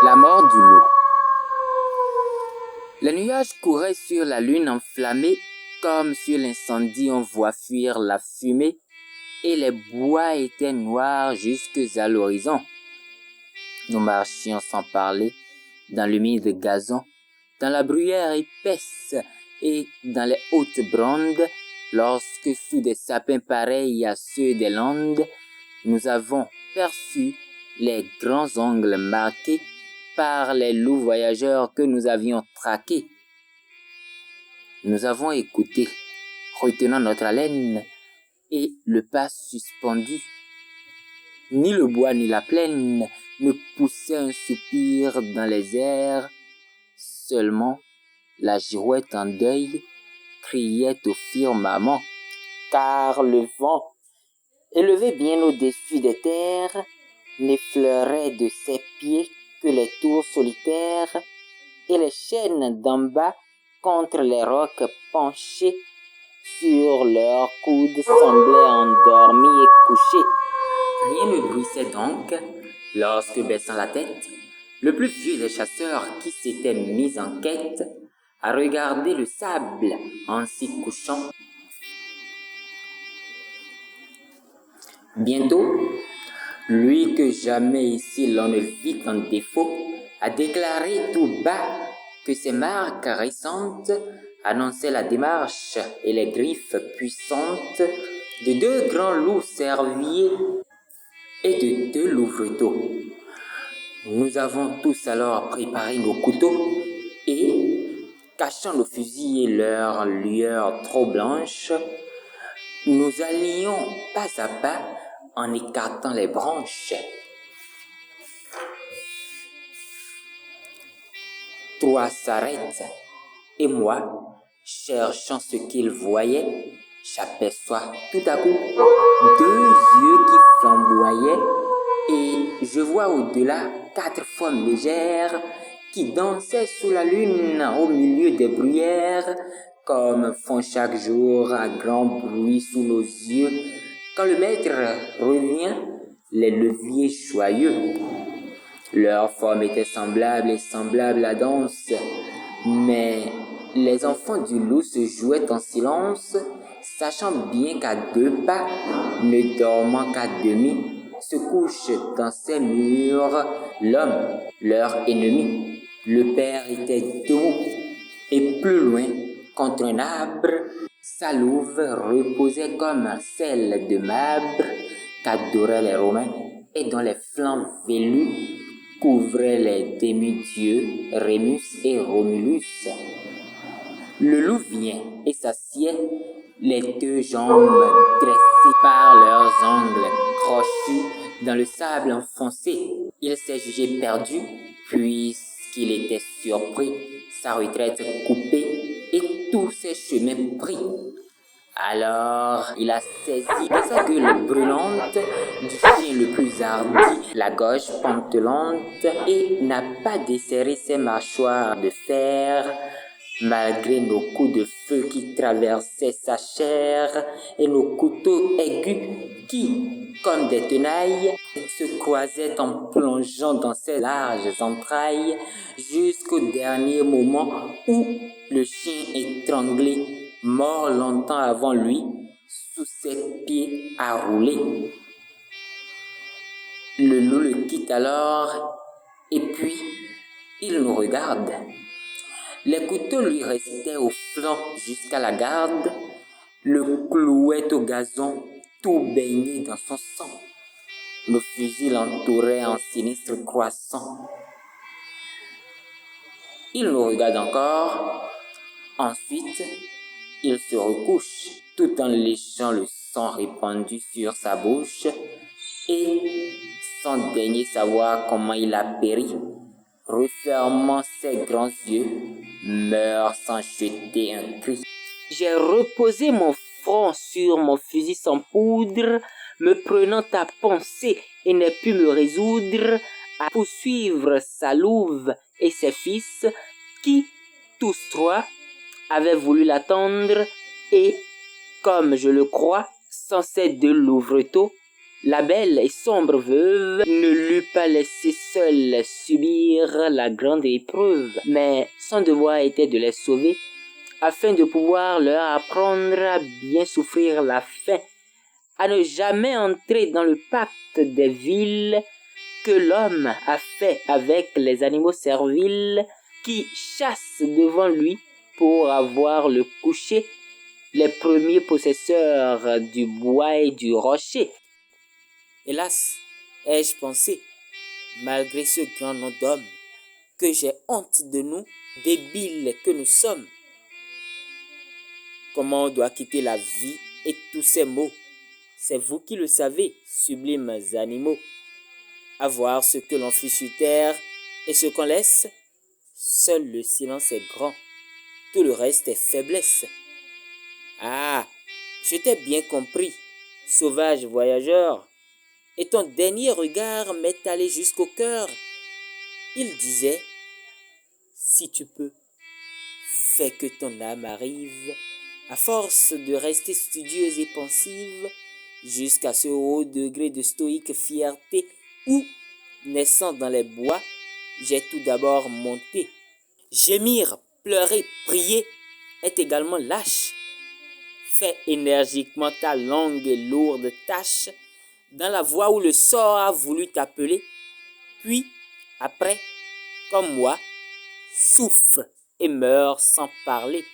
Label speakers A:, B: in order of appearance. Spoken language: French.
A: La mort du loup. Les nuages couraient sur la lune enflammée, comme sur l'incendie on voit fuir la fumée, et les bois étaient noirs jusque à l'horizon. Nous marchions sans parler dans l'humide gazon, dans la bruyère épaisse et dans les hautes brondes, lorsque sous des sapins pareils à ceux des landes, nous avons perçu les grands ongles marqués par les loups voyageurs que nous avions traqués. Nous avons écouté, retenant notre haleine et le pas suspendu. Ni le bois ni la plaine ne poussaient un soupir dans les airs. Seulement, la girouette en deuil criait au firmament, car le vent, élevé bien au-dessus des terres, n'effleurait de ses pieds que les tours solitaires et les chênes d'en bas contre les rocs penchés sur leurs coudes semblaient endormis et couchés. Rien ne bruissait donc, lorsque, baissant la tête, le plus vieux des chasseurs qui s'était mis en quête à regarder le sable en s'y couchant. Bientôt, lui que jamais ici l'on ne vit en défaut, a déclaré tout bas que ces marques récentes annonçaient la démarche et les griffes puissantes de deux grands loups cerviers et de deux louveteaux. Nous avons tous alors préparé nos couteaux et, cachant nos fusils et leurs lueurs trop blanches, nous allions pas à pas en écartant les branches. Toi s'arrête, et moi, cherchant ce qu'il voyait, j'aperçois tout à coup deux yeux qui flamboyaient, et je vois au-delà 4 formes légères qui dansaient sous la lune au milieu des bruyères, comme font chaque jour à grand bruit sous nos yeux, quand le maître revient, les leviers joyeux. Leur forme était semblable et semblable à danse, mais les enfants du loup se jouaient en silence, sachant bien qu'à 2 pas, ne dormant qu'à demi, se couche dans ces murs l'homme, leur ennemi. Le père était debout, et plus loin, contre un arbre, sa louve reposait comme celle de marbre qu'adoraient les Romains et dont les flancs velus couvraient les demi-dieux Rémus et Romulus. Le loup vient et s'assied, les 2 jambes dressées par leurs ongles crochus dans le sable enfoncé. Il s'est jugé perdu, puisqu'il était surpris, sa retraite coupée et tous ses chemins pris. Alors, il a saisi de sa gueule brûlante du chien le plus hardi, la gorge pantelante, et n'a pas desserré ses mâchoires de fer, malgré nos coups de feu qui traversaient sa chair et nos couteaux aigus qui, comme des tenailles, se croisaient en plongeant dans ses larges entrailles jusqu'au dernier moment où le chien étranglé mort longtemps avant lui, sous ses pieds à rouler. Le loup le quitte alors, et puis il nous regarde. Les couteaux lui restaient au flanc jusqu'à la garde, le clouaient au gazon, tout baigné dans son sang. Nos fusils l'entouraient en sinistre croissant. Il nous regarde encore. Ensuite, il se recouche tout en léchant le sang répandu sur sa bouche et, sans daigner savoir comment il a péri, refermant ses grands yeux, meurt sans jeter un cri. J'ai reposé mon front sur mon fusil sans poudre, me prenant à penser et n'ai pu me résoudre à poursuivre sa louve et ses fils qui, tous trois, avaient voulu l'attendre et, comme je le crois, sans ces deux louveteaux, la belle et sombre veuve ne l'eût pas laissé seule subir la grande épreuve, mais son devoir était de les sauver afin de pouvoir leur apprendre à bien souffrir la faim, à ne jamais entrer dans le pacte des villes que l'homme a fait avec les animaux serviles qui chassent devant lui pour avoir le coucher les premiers possesseurs du bois et du rocher. Hélas, ai-je pensé, malgré ce grand nom d'homme, que j'ai honte de nous, débiles que nous sommes. Comment on doit quitter la vie et tous ces maux? C'est vous qui le savez, sublimes animaux. À voir ce que l'on fit sur terre et ce qu'on laisse, seul le silence est grand, tout le reste est faiblesse. Ah, je t'ai bien compris, sauvage voyageur, et ton dernier regard m'est allé jusqu'au cœur. Il disait, si tu peux, fais que ton âme arrive, à force de rester studieuse et pensive, jusqu'à ce haut degré de stoïque fierté où, naissant dans les bois, j'ai tout d'abord monté. Gémir, pleurer, prier est également lâche. Fais énergiquement ta longue et lourde tâche dans la voie où le sort a voulu t'appeler, puis, après, comme moi, souffre et meurs sans parler.